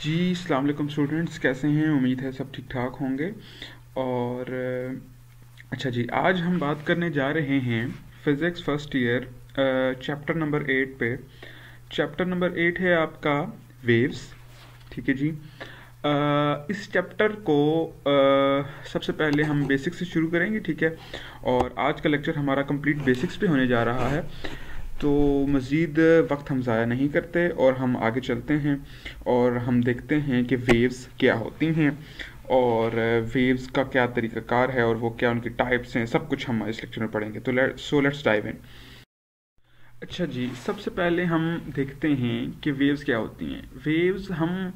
जी अस्सलाम वालेकुम स्टूडेंट्स, कैसे हैं? उम्मीद है सब ठीक ठाक होंगे। और अच्छा जी, आज हम बात करने जा रहे हैं physics first year chapter number 8 पे। चैप्टर नंबर 8 है आपका वेव्स। ठीक है जी। इस चैप्टर को सबसे पहले हम बेसिक्स से शुरू करेंगे, ठीक है। और आज का लेक्चर हमारा कंप्लीट बेसिक्स पे होने जा रहा है, तो मज़ीद वक्त हम ज़ाया नहीं करते और हम आगे चलते हैं और हम देखते हैं कि वेव्स क्या होती हैं और वेव्स का क्या तरीक़ाकार है और वो क्या उनकी टाइप्स हैं। सब कुछ हम इस लेक्चर में पढ़ेंगे। तो लेट्स डाइव इन। अच्छा जी, सबसे पहले हम देखते हैं कि वेव्स क्या होती हैं। वेव्स हम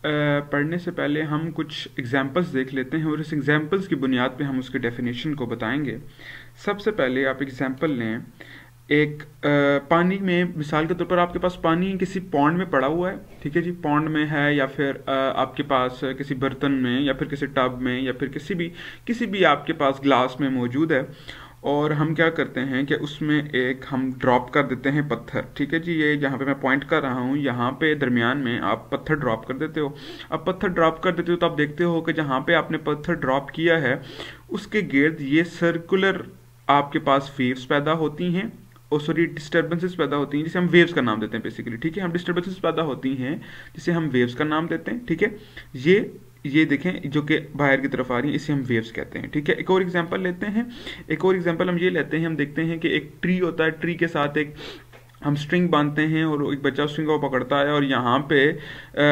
पढ़ने से पहले हम कुछ एग्जांपल्स देख लेते हैं और इस एग्जांपल्स की बुनियाद पे हम उसके डेफिनेशन को बताएंगे। सबसे पहले आप एग्जांपल लें एक पानी में, मिसाल के तौर पर आपके पास पानी किसी पॉन्ड में पड़ा हुआ है, ठीक है जी, पॉन्ड में है या फिर आपके पास किसी बर्तन में या फिर किसी टब में या फिर किसी भी आपके पास ग्लास में मौजूद है। और हम क्या करते हैं कि उसमें एक हम ड्रॉप कर देते हैं पत्थर, ठीक है जी। ये जहाँ पे मैं पॉइंट कर रहा हूँ यहाँ पे दरमियान में आप पत्थर ड्रॉप कर देते हो। अब पत्थर ड्रॉप कर देते हो तो आप देखते हो कि जहाँ पे आपने पत्थर ड्रॉप किया है उसके गिर्द ये सर्कुलर आपके पास वेव्स पैदा होती हैं, सॉरी डिस्टर्बेंसेस पैदा होती हैं, जिसे हम वेव्स का नाम देते हैं बेसिकली, ठीक है। हम डिस्टर्बेंसेस पैदा होती हैं जिसे हम वेव्स का नाम देते हैं, ठीक है। ये देखें जो कि बाहर की तरफ आ रही है, इसे हम वेव्स कहते हैं, ठीक है। एक और एग्जांपल लेते हैं। एक और एग्जांपल हम ये लेते हैं, हम देखते हैं कि एक ट्री होता है, ट्री के साथ एक हम स्ट्रिंग बांधते हैं और एक बच्चा स्ट्रिंग को पकड़ता है और यहाँ पे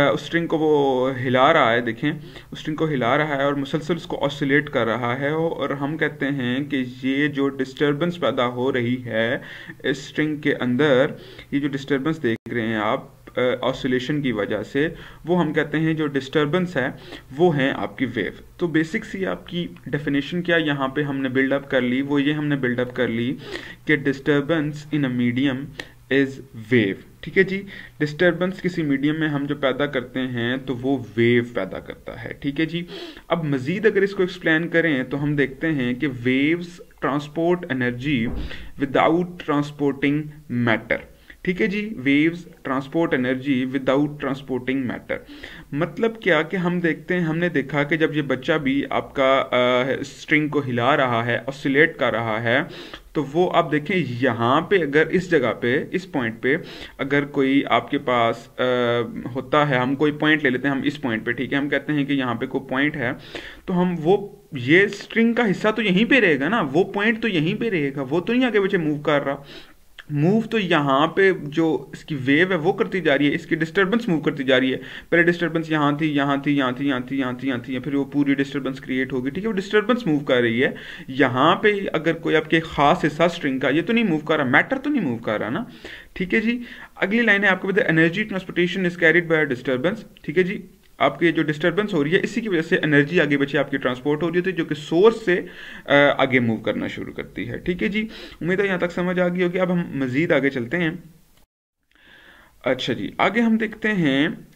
उस स्ट्रिंग को वो हिला रहा है, देखें उस स्ट्रिंग को हिला रहा है और मुसलसल उसको ऑसिलेट कर रहा है। और हम कहते हैं कि ये जो डिस्टर्बेंस पैदा हो रही है इस स्ट्रिंग के अंदर, ये जो डिस्टर्बेंस देख रहे हैं आप ऑसिलेशन की वजह से, वो हम कहते हैं जो डिस्टर्बेंस है वो है आपकी वेव। तो बेसिक सी आपकी डेफिनेशन क्या यहाँ पे हमने बिल्डअप कर ली, वो ये हमने बिल्डअप कर ली कि disturbance in a medium is wave, ठीक है जी। डिस्टर्बेंस किसी मीडियम में हम जो पैदा करते हैं तो वो वेव पैदा करता है, ठीक है जी। अब मजीद अगर इसको एक्सप्लेन करें तो हम देखते हैं कि waves transport energy without transporting matter, ठीक है जी। Waves transport energy without transporting matter मतलब क्या कि हम देखते हैं, हमने देखा कि जब ये बच्चा भी आपका स्ट्रिंग को हिला रहा है, ऑसिलेट कर रहा है, तो वो आप देखें यहाँ पे अगर इस जगह पे, इस पॉइंट पे अगर कोई आपके पास होता है, हम कोई पॉइंट ले लेते हैं, हम इस पॉइंट पे, ठीक है, हम कहते हैं कि यहाँ पे कोई पॉइंट है, तो हम वो ये स्ट्रिंग का हिस्सा तो यहीं पे रहेगा ना, वो पॉइंट तो यहीं पे रहेगा, वो तो नहीं आगे पीछे मूव कर रहा। मूव तो यहाँ पे जो इसकी वेव है वो करती जा रही है, इसकी डिस्टर्बेंस मूव करती जा रही है। पहले डिस्टर्बेंस यहाँ थी, यहाँ थी, यहाँ थी, यहाँ थी, यहाँ थी, यहाँ थी, फिर वो पूरी डिस्टर्बेंस क्रिएट होगी, ठीक है। वो डिस्टर्बेंस मूव कर रही है। यहाँ पे अगर कोई आपके खास हिस्सा स्ट्रिंग का ये तो नहीं मूव कर रहा, मैटर तो नहीं मूव कर रहा ना, ठीक है जी। अगली लाइन है आपको बता, energy transportation is carried by disturbance, ठीक है जी। आपकी जो डिस्टर्बेंस हो रही है इसी की वजह से एनर्जी आगे बचे आपकी ट्रांसपोर्ट हो रही है, जो कि सोर्स से आगे मूव करना शुरू करती है, ठीक है जी। उम्मीद है यहाँ तक समझ आ गई होगी। अब हम मजीद आगे चलते हैं। अच्छा जी, आगे हम देखते हैं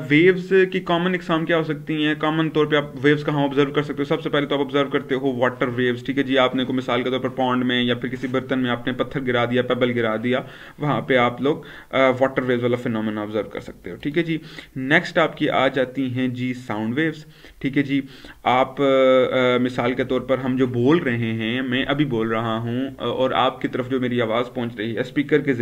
वेव्स की कॉमन इकसाम क्या हो सकती हैं। कॉमन तौर पे आप वेव्स कहाँ ऑब्जर्व कर सकते हो? सबसे पहले तो आप ऑब्जर्व करते हो वाटर वेव्स, ठीक है जी। आपने को मिसाल के तौर पर पॉन्ड में या फिर किसी बर्तन में आपने पत्थर गिरा दिया, पेबल गिरा दिया, वहाँ पे आप लोग वाटर वेव्स वाला फिनोमेना ऑब्जर्व कर सकते हो, ठीक है जी। नेक्स्ट आपकी आ जाती हैं जी साउंड वेव्स, ठीक है जी। आप मिसाल के तौर पर हम जो बोल रहे हैं, मैं अभी बोल रहा हूँ और आपकी तरफ जो मेरी आवाज़ पहुँच रही है स्पीकर के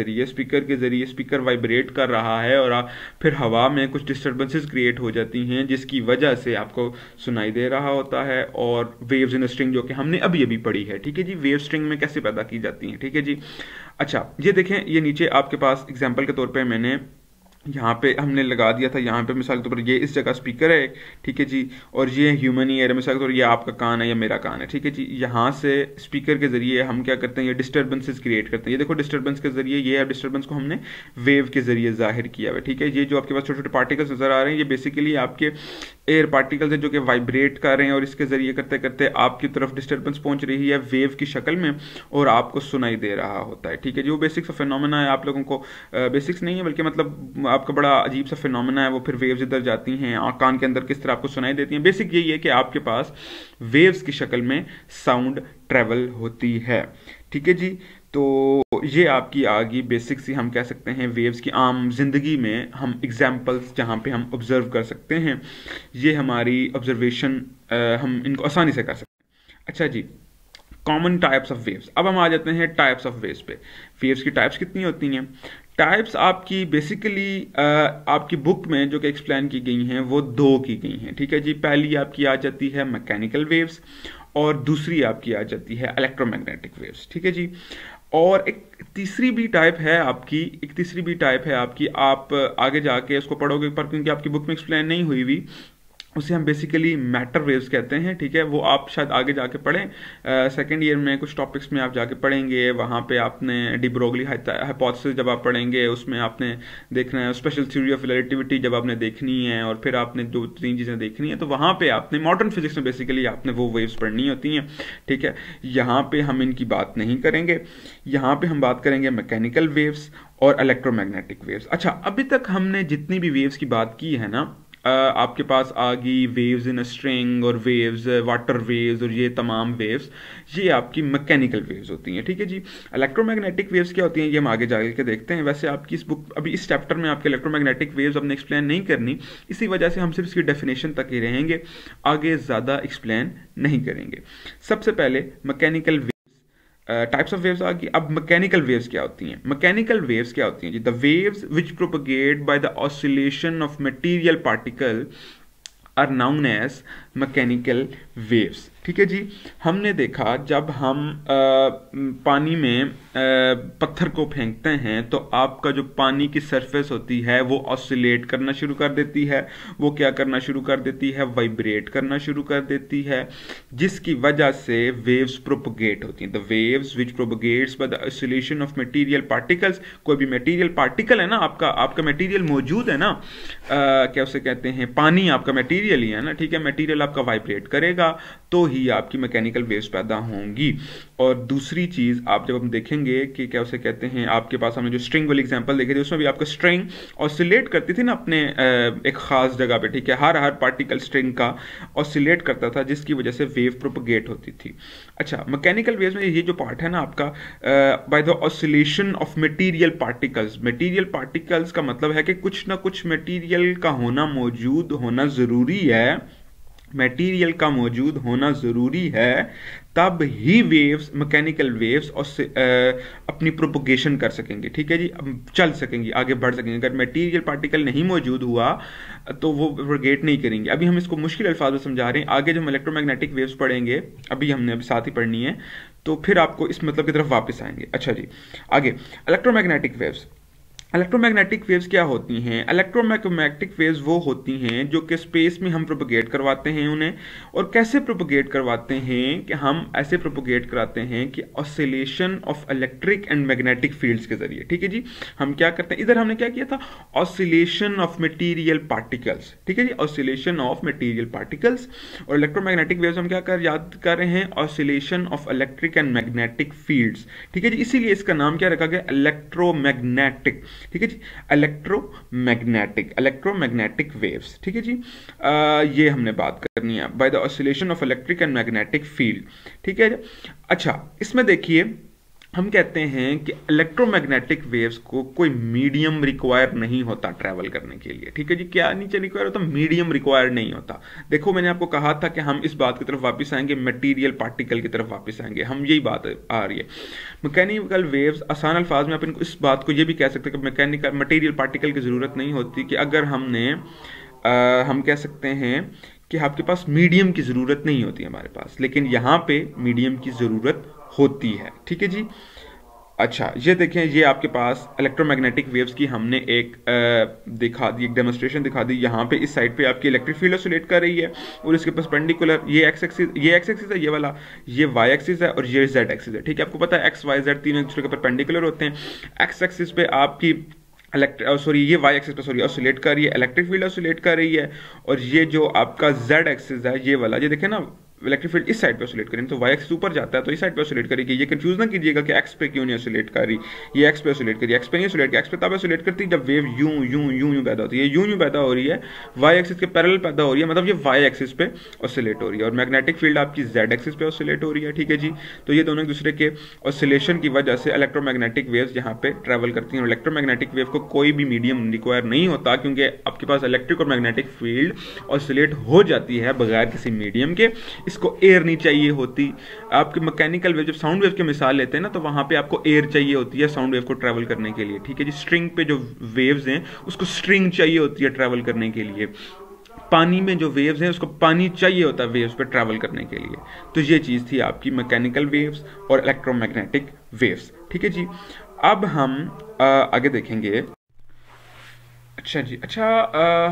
ज़रिए स्पीकर वाइब्रेट कर रहा है और फिर हवा में कुछ डिस्टर्बेंसेस क्रिएट हो जाती हैं जिसकी वजह से आपको सुनाई दे रहा होता है। और वेव्स इन स्ट्रिंग जो कि हमने अभी अभी पढ़ी है, ठीक है जी, वेव स्ट्रिंग में कैसे पैदा की जाती हैं, ठीक है जी। अच्छा, ये देखें, ये नीचे आपके पास एग्जांपल के तौर पे मैंने यहाँ पे हमने लगा दिया था, यहाँ पे मिसाल के तौर पर ये इस जगह स्पीकर है, ठीक है जी, और ये ह्यूमन ईयर है, मिसाल के तौर पर ये आपका कान है या मेरा कान है, ठीक है जी। यहाँ से स्पीकर के जरिए हम क्या करते हैं, ये डिस्टर्बेंसेस क्रिएट करते हैं। ये देखो डिस्टर्बेंस के जरिए, ये डिस्टर्बेंस को हमने वेव के जरिए जाहिर किया हुआ, ठीक है। ये जो आपके पास छोटे छोटे पार्टिकल्स नजर आ रहे हैं, ये बेसिकली आपके एयर पार्टिकल्स है जो कि वाइब्रेट कर रहे हैं और इसके जरिए करते करते आपकी तरफ डिस्टर्बेंस पहुंच रही है वेव की शक्ल में और आपको सुनाई दे रहा होता है, ठीक है जी। वो बेसिक सा फिनोमेना है, आप लोगों को बेसिक्स नहीं है बल्कि मतलब आपका बड़ा अजीब सा फिनोमेना है। वो फिर वेव्स इधर जाती हैं, कान के अंदर किस तरह आपको सुनाई देती हैं। बेसिक यही है कि आपके पास वेव्स की शक्ल में साउंड ट्रेवल होती है, ठीक है जी। तो ये आपकी आ गई बेसिक सी, हम कह सकते हैं वेव्स की आम जिंदगी में हम एग्जांपल्स जहाँ पे हम ऑब्जर्व कर सकते हैं, ये हमारी ऑब्जर्वेशन हम इनको आसानी से कर सकते हैं। अच्छा जी, कॉमन टाइप्स ऑफ वेव्स। अब हम आ जाते हैं टाइप्स ऑफ वेव्स पे। वेव्स की टाइप्स कितनी होती हैं? टाइप्स आपकी बेसिकली आपकी बुक में जो कि एक्सप्लेन की गई हैं वो दो की गई हैं, ठीक है जी। पहली आपकी आ जाती है मैकेनिकल वेव्स और दूसरी आपकी आ जाती है इलेक्ट्रोमैग्नेटिक वेव्स, ठीक है जी। और एक तीसरी भी टाइप है आपकी, आप आगे जाके उसको पढ़ोगे पर क्योंकि आपकी बुक में एक्सप्लेन नहीं हुई हुई, उसे हम बेसिकली मैटर वेव्स कहते हैं, ठीक है। वो आप शायद आगे जाके पढ़ें, सेकेंड ईयर में कुछ टॉपिक्स में आप जाके पढ़ेंगे, वहाँ पे आपने डी ब्रोगली हाइपोथेसिस जब आप पढ़ेंगे उसमें आपने देखना है, स्पेशल थ्योरी ऑफ रिलेटिविटी जब आपने देखनी है, और फिर आपने 2-3 चीज़ें देखनी है, तो वहाँ पे आपने मॉडर्न फिजिक्स में बेसिकली आपने वो वेव्स पढ़नी होती हैं, ठीक है। यहाँ पे हम इनकी बात नहीं करेंगे, यहाँ पे हम बात करेंगे मैकेनिकल वेव्स और इलेक्ट्रोमैग्नेटिक वेव्स। अच्छा, अभी तक हमने जितनी भी वेव्स की बात की है ना, आपके पास आ गई वेव्स इन अ स्ट्रिंग और वेव्स, वाटर वेव्स और ये तमाम वेव्स, ये आपकी मैकेनिकल वेव्स होती हैं, ठीक है जी। इलेक्ट्रोमैग्नेटिक वेव्स क्या होती हैं ये हम आगे जाके देखते हैं। वैसे आपकी इस बुक अभी इस चैप्टर में आपके इलेक्ट्रोमैग्नेटिक वेव्स हमने एक्सप्लेन नहीं करनी, इसी वजह से हम सिर्फ इसकी डेफिनेशन तक ही रहेंगे, आगे ज़्यादा एक्सप्लेन नहीं करेंगे। सबसे पहले मैकेनिकल टाइप्स ऑफ वेव्स आ गई। अब मैकेनिकल वेव्स क्या होती हैं? मैकेनिकल वेव्स क्या होती हैं जी? The waves which propagate by the oscillation of material particle are known as mechanical waves, ठीक है जी। हमने देखा जब हम पानी में पत्थर को फेंकते हैं तो आपका जो पानी की सरफेस होती है वो ऑसिलेट करना शुरू कर देती है, वो क्या करना शुरू कर देती है? वाइब्रेट करना शुरू कर देती है, जिसकी वजह से वेव्स प्रोपगेट होती हैं। The waves which propagates by the oscillation of material particles, कोई भी मटेरियल पार्टिकल है ना, आपका मटेरियल मौजूद है ना, क्या उसे कहते हैं, पानी आपका मटेरियल ही है ना, ठीक है। मटेरियल आपका वाइब्रेट करेगा तो ही आपकी मैकेनिकल वेव्स पैदा होंगी। और दूसरी चीज आप जब हम देखेंगे कि क्या उसे कहते हैं, आपके पास हमने जो स्ट्रिंग वाली एग्जांपल देखी थी उसमें भी आपका स्ट्रिंग ऑसिलेट करती थी ना अपने एक खास जगह पे, ठीक है। हर पार्टिकल स्ट्रिंग का ऑसिलेट करता था, जिसकी वजह से वेव प्रोपगेट होती थी। अच्छा, मैकेनिकल वेव्स में ये जो पार्ट है ना आपका, bye the oscillation of material particles. Material particles का मतलब है कि कुछ ना कुछ मटेरियल का होना मौजूद होना जरूरी है, मटेरियल का मौजूद होना जरूरी है, तब ही वेव्स, मैकेनिकल वेव्स अपनी प्रोपोगेशन कर सकेंगे, ठीक है जी, चल सकेंगे, आगे बढ़ सकेंगे। अगर मटेरियल पार्टिकल नहीं मौजूद हुआ तो वो प्रोपोगेट नहीं करेंगे। अभी हम इसको मुश्किल अल्फाज में समझा रहे हैं, आगे जब हम इलेक्ट्रोमैग्नेटिक वेव्स पढ़ेंगे, अभी हमने साथ ही पढ़नी है, तो फिर आपको इस मतलब की तरफ वापस आएंगे। अच्छा जी, आगे इलेक्ट्रोमैग्नेटिक वेव्स। इलेक्ट्रोमैग्नेटिक वेव्स क्या होती हैं? इलेक्ट्रोमैग्नेटिक वेव्स वो होती हैं जो कि स्पेस में हम प्रोपोगेट करवाते हैं उन्हें। और कैसे प्रोपोगेट करवाते हैं कि हम ऐसे प्रोपोगेट कराते हैं कि oscillation of electric and magnetic fields के जरिए, ठीक है जी। हम क्या करते हैं, इधर हमने क्या किया था, ऑसिलेशन ऑफ मटेरियल पार्टिकल्स, ठीक है जी, ऑसिलेशन ऑफ मटेरियल पार्टिकल्स। और इलेक्ट्रोमैग्नेटिक वेव्स हम क्या याद कर रहे हैं, oscillation of electric and magnetic fields, ठीक है जी। इसीलिए इसका नाम क्या रखा गया, इलेक्ट्रोमैग्नेटिक, ठीक है जी, इलेक्ट्रोमैग्नेटिक वेव्स, ठीक है जी। ये हमने बात करनी है, bye the oscillation of electric and magnetic field, ठीक है। अच्छा, इसमें देखिए हम कहते हैं कि इलेक्ट्रोमैग्नेटिक वेव्स को कोई मीडियम रिक्वायर नहीं होता ट्रैवल करने के लिए, ठीक है जी। क्या नीचे रिक्वायर होता, मीडियम रिक्वायर नहीं होता। देखो मैंने आपको कहा था कि हम इस बात की तरफ वापस आएंगे, मटेरियल पार्टिकल की तरफ वापस आएंगे, हम यही बात आ रही है। मैकेनिकल वेव्स, आसान अल्फाज में आप इनको इस बात को ये भी कह सकते हैं कि मैकेनिकल मटेरियल पार्टिकल की जरूरत नहीं होती, कि अगर हम कह सकते हैं कि आपके पास मीडियम की जरूरत नहीं होती हमारे पास, लेकिन यहां पे मीडियम की जरूरत होती है, ठीक है जी। अच्छा, ये देखें, ये आपके पास इलेक्ट्रोमैग्नेटिक वेव्स की हमने एक दिखा दी, एक डेमोन्स्ट्रेशन दिखा दी। यहाँ पे इस साइड पे आपकी इलेक्ट्रिक फील्ड ऑसिलेट कर रही है और इसके परपेंडिकुलर ये एक्स एक्सिस है, ये वाला, ये वाई एक्सिस है और ये जेड एक्सिस है, ठीक है। आपको पता है एक्स वाई जेड तीनों एक दूसरे के परपेंडिकुलर होते हैं। एक्स एक्सिस पे आपकी ये वाई एक्सिस पे ऑसिलेट कर रही है, इलेक्ट्रिक फील्ड ऑसिलेट कर रही है, और ये जो आपका जेड एक्सिस है, ये वाला, ये देखें ना, इलेक्ट्रिक फील्ड इस साइड पे ऑसिलेट करेंगे तो वाई एक्सिस ऊपर जाता है तो इस साइड पे ऑसिलेट करेगी। ये कंफ्यूज ना कीजिएगा कि एक्स पे क्यों नहीं ऑसिलेट कर रही, ये एक्स पे ऑसिलेट करी, एक्स पे नहीं ऑसिलेट, एक्स पे तब ऑसिलेट करती जब वेव यूं यूं यूं यूं पैदा होती है, यूं यूं पैदा हो रही है, वाई एक्सिस के पैरेलल पैदा हो रही है, मतलब ये वाई एक्सिस पे ऑसिलेट हो रही है, और मैग्नेटिक फील्ड आपकी जेड एक्सिस पे ऑसिलेट हो रही है। ठीक है जी, तो ये दोनों एक दूसरे के ऑसिलेशन की वजह से इलेक्ट्रोमैग्नेटिक वेव्स यहाँ पे ट्रैवल करती हैं। और इलेक्ट्रोमैग्नेटिक वेव को कोई भी मीडियम रिक्वायर नहीं होता, क्योंकि आपके पास इलेक्ट्रिक और मैग्नेटिक फील्ड ऑसिलेट हो जाती है बगैर किसी मीडियम के। इसको एयर नहीं चाहिए होती। आपके मैकेनिकल वेव, जब साउंड वेव की मिसाल लेते हैं ना, तो वहां पे आपको एयर चाहिए होती है साउंड वेव को ट्रैवल करने के लिए। ठीक है जी, स्ट्रिंग पे जो वेव्स हैं उसको स्ट्रिंग चाहिए होती है ट्रैवल करने के लिए। पानी में जो वेव्स हैं उसको पानी चाहिए होता है वेव्स पे ट्रैवल करने के लिए। तो ये चीज थी आपकी मैकेनिकल वेव्स और इलेक्ट्रोमैग्नेटिक वेव्स। ठीक है जी, अब हम आगे देखेंगे। अच्छा जी,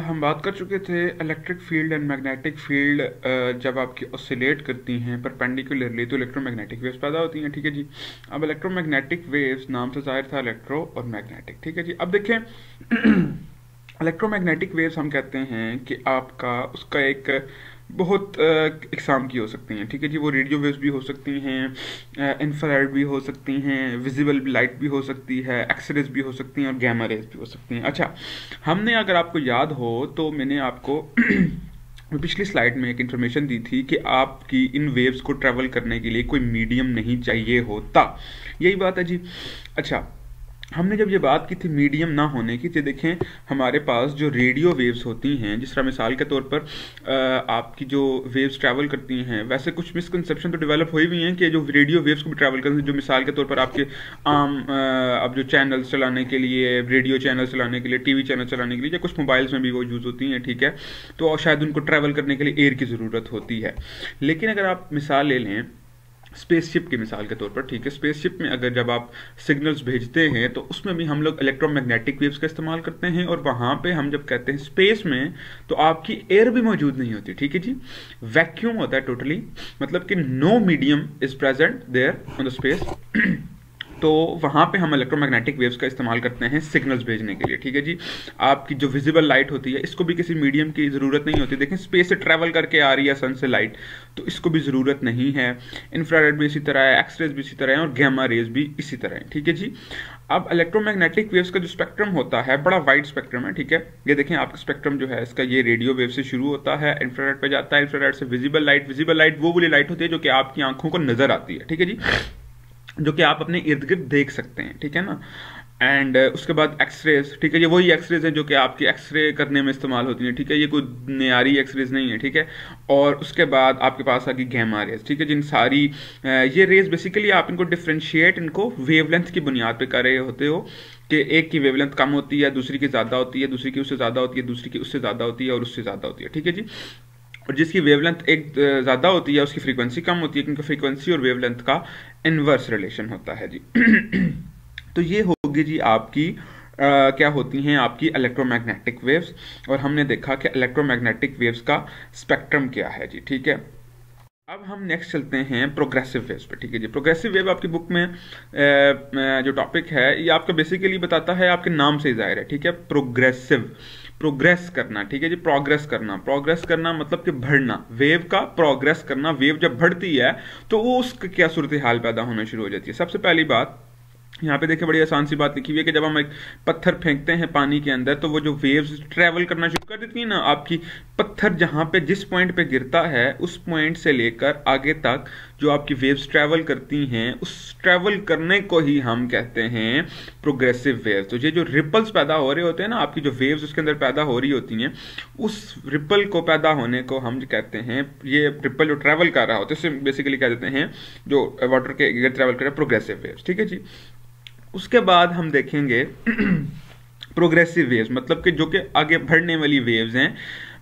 हम बात कर चुके थे electric field and magnetic field जब आपकी ऑसिलेट करती हैं परपेंडिकुलरली तो इलेक्ट्रोमैग्नेटिक वेव्स पैदा होती हैं। ठीक है जी, अब इलेक्ट्रोमैग्नेटिक वेव्स नाम से जाहिर था इलेक्ट्रो और मैग्नेटिक। ठीक है जी, अब देखें इलेक्ट्रोमैग्नेटिक वेव्स हम कहते हैं कि आपका उसका एक बहुत इकसाम की हो सकती हैं। ठीक है जी, वो रेडियो वेव्स भी हो सकती हैं, इंफ्रारेड भी हो सकती हैं, विजिबल लाइट भी हो सकती है, एक्सरेज भी हो सकती हैं और गैमा रेज भी हो सकती हैं। अच्छा, हमने अगर आपको याद हो तो मैंने आपको पिछली स्लाइड में एक इन्फॉर्मेशन दी थी कि आपकी इन वेव्स को ट्रैवल करने के लिए कोई मीडियम नहीं चाहिए होता, यही बात है जी। अच्छा, हमने जब ये बात की थी मीडियम ना होने की, तो देखें हमारे पास जो रेडियो वेव्स होती हैं, जिस तरह मिसाल के तौर पर आपकी जो वेव्स ट्रैवल करती हैं, वैसे कुछ मिसकंसेप्शन तो डेवलप हुई भी हैं कि जो रेडियो वेव्स को भी ट्रैवल करती हैं, जो मिसाल के तौर पर आपके आम अब जो चैनल्स चलाने के लिए, रेडियो चैनल चलाने के लिए, टीवी चैनल चलाने के लिए, या कुछ मोबाइल्स में भी वो यूज़ होती हैं। ठीक है, तो शायद उनको ट्रैवल करने के लिए एयर की ज़रूरत होती है। लेकिन अगर आप मिसाल ले लें स्पेसशिप की मिसाल के तौर पर, ठीक है, स्पेसशिप में अगर जब आप सिग्नल्स भेजते हैं तो उसमें भी हम लोग इलेक्ट्रोमैग्नेटिक वेव्स का इस्तेमाल करते हैं, और वहां पे हम जब कहते हैं स्पेस में तो आपकी एयर भी मौजूद नहीं होती। ठीक है जी, वैक्यूम होता है टोटली, मतलब कि no medium is present there on the space. तो वहां पे हम इलेक्ट्रोमैग्नेटिक वेव्स का इस्तेमाल करते हैं सिग्नल्स भेजने के लिए। ठीक है जी, आपकी जो विजिबल लाइट होती है इसको भी किसी मीडियम की ज़रूरत नहीं होती। देखें स्पेस से ट्रैवल करके आ रही है सन से लाइट, तो इसको भी ज़रूरत नहीं है। इंफ्रारेड भी इसी तरह है, एक्सरेज भी इसी तरह है, और गैमा रेज भी इसी तरह है। ठीक है जी, अब इलेक्ट्रोमैग्नेटिक वेव्स का जो स्पेक्ट्रम होता है बड़ा वाइड स्पेक्ट्रम है। ठीक है, ये देखें आपका स्पेक्ट्रम जो है इसका, ये रेडियो वेव से शुरू होता है, इंफ्रारेड पे जाता है, इंफ्रारेड से विजिबल लाइट वो वाली लाइट होती है जो कि आपकी आंखों को नजर आती है। ठीक है जी, जो कि आप अपने इर्द गिर्द देख सकते हैं। ठीक है ना, एंड उसके बाद एक्सरेज। ठीक है, ये वही एक्सरेज हैं जो कि आपकी एक्सरे करने में इस्तेमाल होती हैं। ठीक है, ये कोई नयारी एक्सरेज नहीं है। ठीक है, और उसके बाद आपके पास आ गई गैमा रेज। ठीक है, जिन सारी ये रेज बेसिकली आप इनको डिफ्रेंशिएट इनको वेवलेंथ की बुनियाद पे कर रहे होते हो कि एक की वेवलेंथ कम होती है, दूसरी की ज़्यादा होती है, दूसरी की उससे ज़्यादा होती है, दूसरी की उससे ज़्यादा होती है, और उससे ज़्यादा होती है। ठीक है जी, और जिसकी वेवलेंथ एक ज़्यादा होती है उसकी फ्रीक्वेंसी कम होती है, क्योंकि फ्रीक्वेंसी और वेवलेंथ का इनवर्स रिलेशन होता है जी। तो ये होगी जी आपकी क्या होती हैं आपकी इलेक्ट्रोमैग्नेटिक वेव्स, और हमने देखा कि इलेक्ट्रोमैग्नेटिक वेव्स का स्पेक्ट्रम क्या है जी। ठीक है, अब हम नेक्स्ट चलते हैं प्रोग्रेसिव वेव्स पे। ठीक है जी, प्रोग्रेसिव वेव आपकी बुक में जो टॉपिक है ये आपका बेसिकली बताता है, आपके नाम से ही जाहिर है। ठीक है, प्रोग्रेसिव, प्रोग्रेस करना। ठीक है जी, प्रोग्रेस करना मतलब कि बढ़ना, वेव का प्रोग्रेस करना। वेव जब बढ़ती है तो वो उसका क्या सूरत हाल पैदा होना शुरू हो जाती है। सबसे पहली बात यहाँ पे देखिए बड़ी आसान सी बात लिखी हुई है कि जब हम एक पत्थर फेंकते हैं पानी के अंदर तो वो जो वेव्स ट्रेवल करना शुरू कर देती है ना, आपकी पत्थर जहां पे जिस पॉइंट पे गिरता है उस पॉइंट से लेकर आगे तक जो आपकी वेव्स ट्रेवल करती हैं, उस ट्रेवल करने को ही हम कहते हैं प्रोग्रेसिव वेव्स। तो ये जो रिपल्स पैदा हो रहे होते हैं ना, आपकी जो वेव्स उसके अंदर पैदा हो रही होती हैं, उस रिपल को पैदा होने को हम कहते हैं, ये रिपल जो ट्रेवल कर रहा होता है उसे बेसिकली कह देते हैं जो वाटर के गिर ट्रेवल कर रहे हैं प्रोग्रेसिव वेव्स। ठीक है जी, उसके बाद हम देखेंगे प्रोग्रेसिव वेव्स, मतलब कि जो कि आगे बढ़ने वाली वेव्स हैं।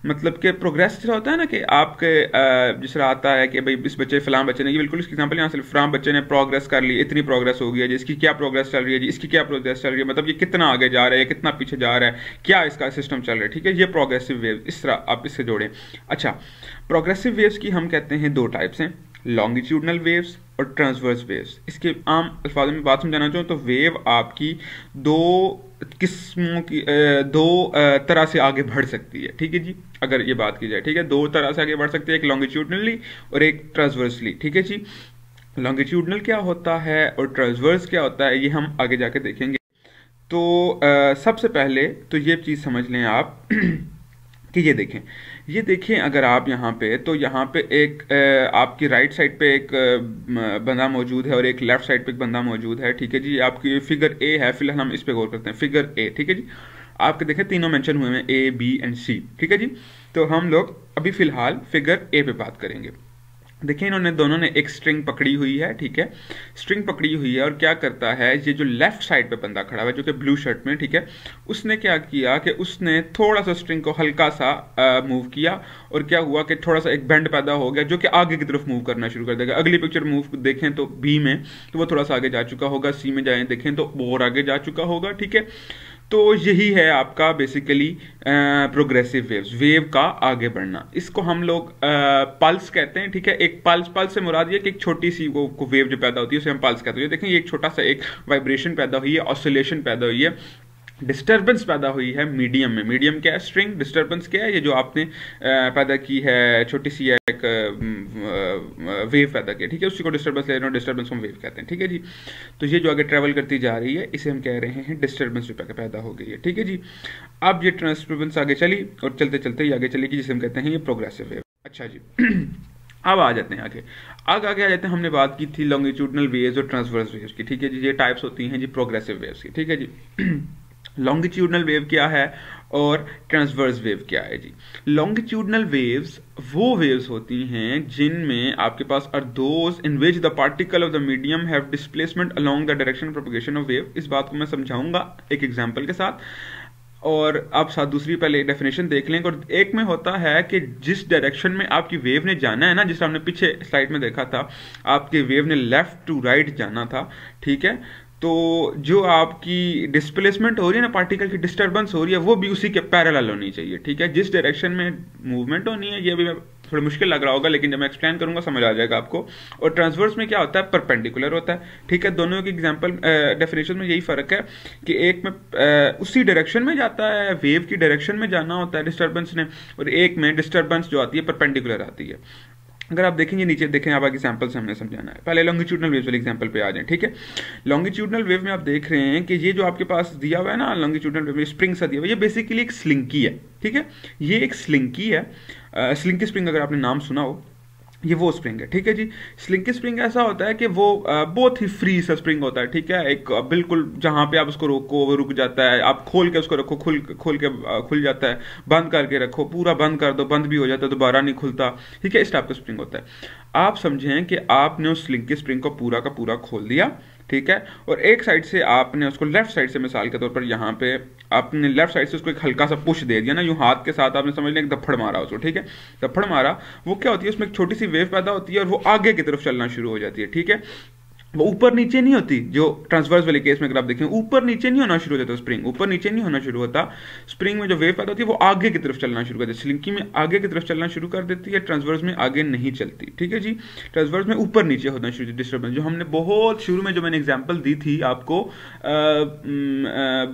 मतलब कि प्रोग्रेस होता है ना कि आपके जिस तरह आता है कि भाई इस बच्चे फलां बच्चे ने, ये बिल्कुल इसकी एग्जांपल यहाँ से फलां बच्चे ने प्रोग्रेस कर ली, इतनी प्रोग्रेस हो गई है जी, इसकी क्या प्रोग्रेस चल रही है जी, इसकी क्या प्रोग्रेस चल रही है, मतलब ये कितना आगे जा रहा है, कितना पीछे जा रहा है, क्या इसका सिस्टम चल रहा है। ठीक है, ये प्रोग्रेसिव वेव, इस तरह आप इससे जोड़ें। अच्छा, प्रोग्रेसिव वेव्स की हम कहते हैं दो टाइप्स हैं। लॉन्गिट्यूडनल वेव्स और ट्रांसवर्स वेव्स। इसके आम अल्फाज में बात समझाना चाहूँ तो वेव आपकी दो किस्मों की दो तरह से आगे बढ़ सकती है, ठीक है जी। अगर ये बात की जाए, ठीक है, दो तरह से आगे बढ़ सकती है, एक लॉन्गिट्यूडनली और एक ट्रांसवर्सली, ठीक है जी। लॉन्गिट्यूडनल क्या होता है और ट्रांसवर्स क्या होता है ये हम आगे जाके देखेंगे। तो सबसे पहले तो ये चीज़ समझ लें आप कि ये देखें अगर आप यहाँ पे, तो यहाँ पे एक आपकी राइट साइड पे एक बंदा मौजूद है और एक लेफ्ट साइड पे एक बंदा मौजूद है, ठीक है जी। आपकी फिगर ए है, फिलहाल हम इस पे गौर करते हैं, फिगर ए, ठीक है जी। आपके देखें तीनों मेंशन हुए हैं, ए बी एंड सी, ठीक है जी। तो हम लोग अभी फिलहाल फिगर ए पे बात करेंगे। देखिए इन्होंने दोनों ने एक स्ट्रिंग पकड़ी हुई है, ठीक है, स्ट्रिंग पकड़ी हुई है। और क्या करता है ये जो लेफ्ट साइड पे बंदा खड़ा हुआ है जो कि ब्लू शर्ट में, ठीक है, उसने क्या किया कि उसने थोड़ा सा स्ट्रिंग को हल्का सा मूव किया और क्या हुआ कि थोड़ा सा एक बेंड पैदा हो गया जो कि आगे की तरफ मूव करना शुरू कर देगा। अगली पिक्चर मूव देखें तो बी में तो वो थोड़ा सा आगे जा चुका होगा, सी में जाए देखें तो वो और आगे जा चुका होगा, ठीक है। तो यही है आपका बेसिकली प्रोग्रेसिव वेव्स, वेव का आगे बढ़ना। इसको हम लोग पल्स कहते हैं, ठीक है। एक पल्स से मुराद ये कि एक छोटी सी को वेव जो पैदा होती है उसे हम पल्स कहते हैं। देखें ये एक छोटा सा एक वाइब्रेशन पैदा हुई है, ऑसिलेशन पैदा हुई है, डिस्टर्बेंस पैदा हुई है मीडियम में। मीडियम क्या है? स्ट्रिंग। डिस्टर्बेंस क्या है? ये जो आपने पैदा की है छोटी सी एक वेव पैदा की, ठीक है, उसी को डिस्टर्बेंस ले रहे हो, डिस्टर्बेंस को हम वेव कहते हैं, ठीक है जी। तो ये जो आगे ट्रेवल करती जा रही है इसे हम कह रहे हैं डिस्टर्बेंस जो पैदा हो गई है, ठीक है जी। अब ये डिस्टर्बेंस आगे चली और चलते चलते ही आगे चलेगी जिसे हम कहते हैं ये प्रोग्रेसिव वेव। अच्छा जी अब आ जाते हैं आगे आ जाते हैं। हमने बात की थी लॉन्गिट्यूडनल वेव्स और ट्रांसवर्स वेव्स की, ठीक है जी। ये टाइप्स होती हैं जी प्रोग्रेसिव वेव्स की, ठीक है जी। लॉन्गिट्यूडनल वेव क्या है और ट्रांसवर्स वेव क्या है जी। लॉन्गिट्यूडनल वेव्स वो वेव्स होती हैं जिनमें आपके पास are those in which the particle of the medium have displacement along the direction of propagation of wave. इस बात को मैं समझाऊंगा एक एग्जांपल के साथ, और आप साथ दूसरी पहले डेफिनेशन देख लेंगे। और एक में होता है कि जिस डायरेक्शन में आपकी वेव ने जाना है ना, जिस हमने पीछे स्लाइड में देखा था, आपकी वेव ने लेफ्ट टू राइट जाना था, ठीक है। तो जो आपकी डिस्प्लेसमेंट हो रही है ना, पार्टिकल की डिस्टर्बेंस हो रही है, वो भी उसी के पैरेलल होनी चाहिए, ठीक है। जिस डायरेक्शन में मूवमेंट होनी है, ये भी थोड़ा मुश्किल लग रहा होगा लेकिन जब मैं एक्सप्लेन करूंगा समझ आ जाएगा आपको। और ट्रांसवर्स में क्या होता है? परपेंडिकुलर होता है, ठीक है। दोनों की एग्जांपल डेफिनेशन में यही फर्क है कि एक में उसी डायरेक्शन में जाता है, वेव की डायरेक्शन में जाना होता है डिस्टर्बेंस ने, और एक में डिस्टर्बेंस जो आती है परपेंडिकुलर आती है। अगर आप देखेंगे नीचे देखें, आप एग्जांपल से हमने समझाना है। पहले लॉन्गिट्यूडनल वेव वाले एग्जांपल पे आ जाएं, ठीक है। लॉन्गिट्यूडनल वेव में आप देख रहे हैं कि ये जो आपके पास दिया हुआ है ना, लॉन्गिट्यूडनल वेव में स्प्रिंग सा दिया हुआ है, ये बेसिकली एक स्लिंकी है, ठीक है। ये एक स्लिंकी है, स्लिंकी स्प्रिंग अगर आपने नाम सुना हो, ये वो स्प्रिंग है, ठीक है जी। स्लिंकी स्प्रिंग ऐसा होता है कि वो बहुत ही फ्री सा स्प्रिंग होता है, ठीक है। एक बिल्कुल जहां पे आप उसको रोको वो रुक जाता है, आप खोल के उसको रखो खोल के खुल जाता है, बंद करके रखो पूरा बंद कर दो बंद भी हो जाता है, दोबारा नहीं खुलता, ठीक है। इस टाइप का स्प्रिंग होता है। आप समझें कि आपने उस स्लिंकी स्प्रिंग को पूरा का पूरा खोल दिया, ठीक है, और एक साइड से आपने उसको लेफ्ट साइड से मिसाल के तौर पर यहाँ पे आपने लेफ्ट साइड से उसको एक हल्का सा पुश दे दिया ना, यूं हाथ के साथ आपने समझ लिया एक दफड़ मारा उसको, ठीक है। दफड़ मारा, वो क्या होती है, उसमें एक छोटी सी वेव पैदा होती है और वो आगे की तरफ चलना शुरू हो जाती है, ठीक है। वो ऊपर नीचे नहीं होती, जो ट्रांसवर्स वाले केस में अगर आप देखें ऊपर नीचे नहीं होना शुरू हो जाता, स्प्रिंग ऊपर नीचे नहीं होना शुरू होता। स्प्रिंग में जो वेव पैदा होती है वो आगे की तरफ चलना शुरू कर देती है, स्लिंकी में आगे की तरफ चलना शुरू कर देती है, ट्रांसवर्स में आगे नहीं चलती, ठीक है जी। ट्रांसवर्स में ऊपर नीचे होना शुरू डिस्टर्बेंस, जो हमने बहुत शुरू में जो मैंने एग्जाम्पल दी थी आपको,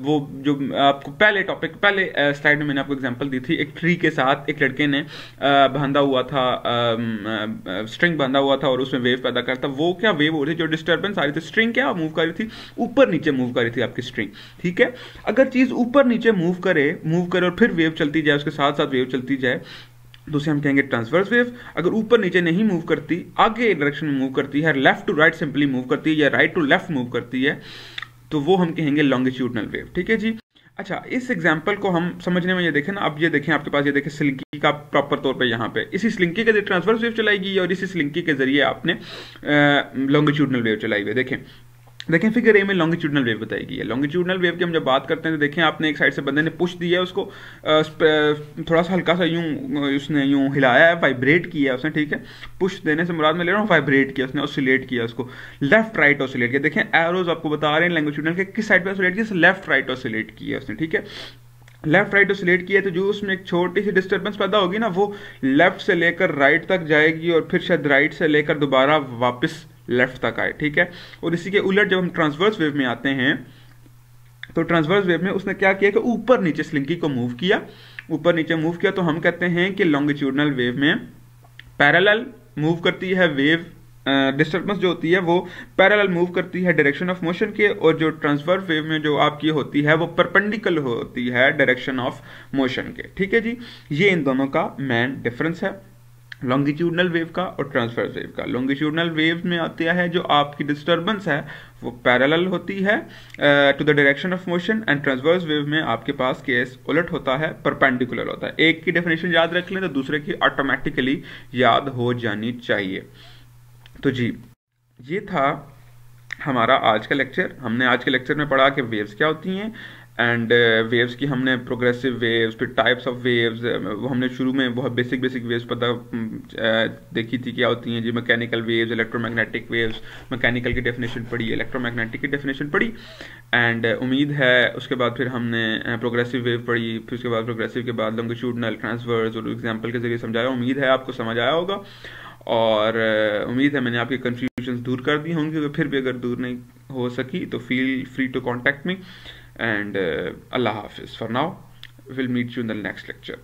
वो जो आपको पहले टॉपिक पहले स्लाइड में मैंने आपको एग्जाम्पल दी थी, एक ट्री के साथ एक लड़के ने बांधा हुआ था, स्ट्रिंग बांधा हुआ था और उसमें वेव पैदा करता। वो क्या वेव हो रही जो डिस्टर्बेंस आ रही थी, स्ट्रिंग क्या मूव कर रही थी, ऊपर नीचे मूव कर रही थी आपकी स्ट्रिंग, ठीक है। अगर चीज ऊपर नीचे मूव करे और फिर वेव चलती जाए, उसके साथ साथ वेव चलती जाए, तो उसे हम कहेंगे ट्रांसवर्स वेव। अगर ऊपर नीचे नहीं मूव करती, आगे डायरेक्शन में मूव करती है, left to right simply move करती है या राइट टू लेफ्ट मूव करती है, तो वो हम कहेंगे लॉन्गिट्यूडनल वेव, ठीक है जी। अच्छा, इस एग्जाम्पल को हम समझने में ये देखें ना, अब ये देखें आपके पास ये देखें स्लिंकी का प्रॉपर तौर पे यहाँ पे इसी स्लिंकी के जरिए ट्रांसवर्स वेव चलाएगी और इसी स्लिंकी के जरिए आपने लॉन्गिट्यूडनल वेव चलाई हुई। देखें फिगर ए में लॉन्गिट्यूडनल वेव बताई है। लॉन्गिट्यूडनल वेव की हम जब बात करते हैं तो देखें आपने एक साइड से बंदे ने पुश दिया है उसको, थोड़ा सा हल्का सा यूं उसने यूं हिलाया है, वाइब्रेट किया उसने, ठीक है। पुश देने से मुराद में ले रहा हूँ वाइब्रेट किया उसने, ऑसिलेट किया उसको, लेफ्ट राइट ऑसिलेट किया। देखें एरोज आपको बता रहे हैं लॉन्गिट्यूडनल के किस साइड पे ऑसिलेट किया, लेफ्ट राइट ऑसिलेट किया उसने, ठीक है। लेफ्ट राइट ऑसिलेट किया तो जो उसमें एक छोटी सी डिस्टर्बेंस पैदा होगी ना, वो लेफ्ट से लेकर राइट तक जाएगी और फिर शायद राइट से लेकर दोबारा वापस लेफ्ट तक आए, ठीक है। और इसी के उलट जब हम ट्रांसवर्स वेव में आते हैं तो ट्रांसवर्स वेव में उसने क्या किया कि ऊपर नीचे स्लिंकी को मूव किया, ऊपर नीचे मूव किया, तो हम कहते हैं कि लॉन्गिट्यूडनल वेव में पैरेलल मूव करती है वेव, डिस्टर्बेंस जो होती है वो पैरेलल मूव करती है डायरेक्शन ऑफ मोशन के, और जो ट्रांसवर्स वेव में जो आपकी होती है वो परपेंडिकुलर होती है डायरेक्शन ऑफ मोशन के, ठीक है जी। ये इन दोनों का मेन डिफरेंस है, लॉन्गिट्यूडनल वेव का और ट्रांसवर्स वेव का। लॉन्गिट्यूडनल वेव में आता है जो आपकी डिस्टर्बेंस है वो पैरेलल होती है to the direction of motion, and transverse wave में आपके पास केस उलट होता है, परपेंडिकुलर होता है। एक की डेफिनेशन याद रख लें तो दूसरे की ऑटोमेटिकली याद हो जानी चाहिए। तो जी ये था हमारा आज का लेक्चर। हमने आज के लेक्चर में पढ़ा कि वेव्स क्या होती हैं, एंड वेव्स की हमने प्रोग्रेसिव वेव्स, फिर टाइप्स ऑफ वेव्स, वो हमने शुरू में बहुत बेसिक वेव्स पता देखी थी क्या होती हैं जी। Mechanical waves, electromagnetic waves, mechanical की डेफिनेशन पढ़ी, इलेक्ट्रोमैग्नेटिक की डेफिनेशन पढ़ी, एंड उम्मीद है उसके बाद फिर हमने प्रोग्रेसिव वेव पढ़ी, फिर उसके बाद प्रोग्रेसिव के बाद लॉन्गिट्यूडनल, ट्रांसवर्स और एग्जाम्पल के जरिए समझाया। उम्मीद है आपको समझ आया होगा, और उम्मीद है मैंने आपके कंफ्यूजन दूर कर दी होंगी, तो फिर भी अगर दूर नहीं हो सकी तो feel free to contact me, and Allah Hafiz. For now, we'll meet you in the next lecture.